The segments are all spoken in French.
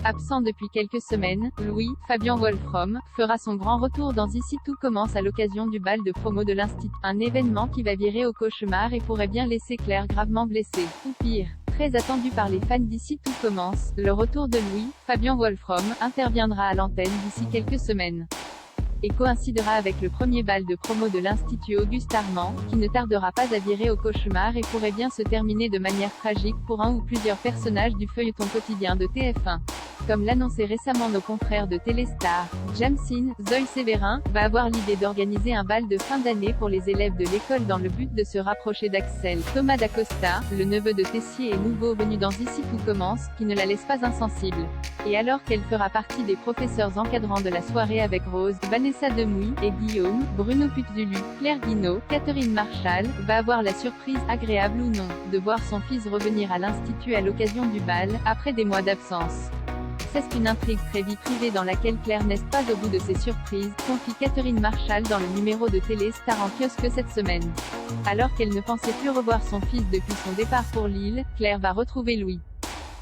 Absent depuis quelques semaines, Louis, Fabian Wolfrom, fera son grand retour dans Ici tout commence à l'occasion du bal de promo de l'Institut. Un événement qui va virer au cauchemar et pourrait bien laisser Claire gravement blessée. Ou pire. Très attendu par les fans d'Ici tout commence, le retour de Louis, Fabian Wolfrom, interviendra à l'antenne d'ici quelques semaines. Et coïncidera avec le premier bal de promo de l'Institut Auguste Armand, qui ne tardera pas à virer au cauchemar et pourrait bien se terminer de manière tragique pour un ou plusieurs personnages du feuilleton quotidien de TF1. Comme l'annonçaient récemment nos confrères de Téléstar, Jamsine, Zoe Sévérin, va avoir l'idée d'organiser un bal de fin d'année pour les élèves de l'école dans le but de se rapprocher d'Axel. Thomas Dacosta, le neveu de Tessier et nouveau venu dans Ici tout commence, qui ne la laisse pas insensible. Et alors qu'elle fera partie des professeurs encadrants de la soirée avec Rose, Vanessa Demouy et Guillaume, Bruno Putzulu, Claire Guinaud, Catherine Marchal, va avoir la surprise, agréable ou non, de voir son fils revenir à l'Institut à l'occasion du bal, après des mois d'absence. C'est une intrigue très vie privée dans laquelle Claire n'est pas au bout de ses surprises, confie Catherine Marchal dans le numéro de télé Star en kiosque cette semaine. Alors qu'elle ne pensait plus revoir son fils depuis son départ pour Lille, Claire va retrouver Louis.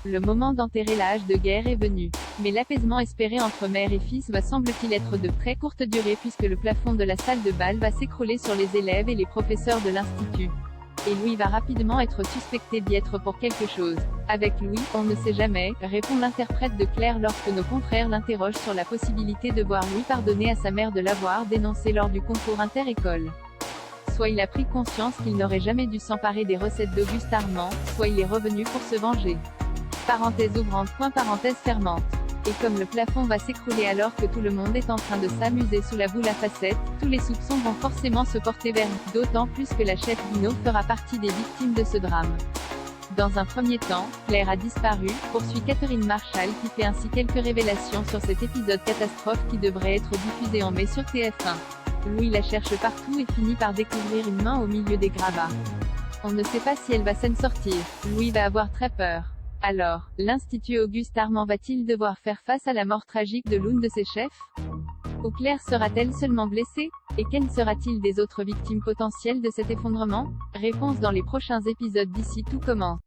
Le moment d'enterrer la hache de guerre est venu. Mais l'apaisement espéré entre mère et fils va semble-t-il être de très courte durée puisque le plafond de la salle de bal va s'écrouler sur les élèves et les professeurs de l'Institut. Et Louis va rapidement être suspecté d'y être pour quelque chose. Avec Louis, on ne sait jamais, répond l'interprète de Claire lorsque nos confrères l'interrogent sur la possibilité de voir Louis pardonner à sa mère de l'avoir dénoncé lors du concours inter-école. Soit il a pris conscience qu'il n'aurait jamais dû s'emparer des recettes d'Auguste Armand, soit il est revenu pour se venger. Parenthèse ouvrante, point parenthèse fermante. Et comme le plafond va s'écrouler alors que tout le monde est en train de s'amuser sous la boule à facettes, tous les soupçons vont forcément se porter vers lui, d'autant plus que la chef Guinaud fera partie des victimes de ce drame. Dans un premier temps, Claire a disparu, poursuit Catherine Marchal qui fait ainsi quelques révélations sur cet épisode catastrophe qui devrait être diffusé en mai sur TF1. Louis la cherche partout et finit par découvrir une main au milieu des gravats. On ne sait pas si elle va s'en sortir. Louis va avoir très peur. Alors, l'Institut Auguste Armand va-t-il devoir faire face à la mort tragique de l'une de ses chefs? Ou Claire sera-t-elle seulement blessée? Et qu'en sera-t-il des autres victimes potentielles de cet effondrement? Réponse dans les prochains épisodes d'Ici tout commence.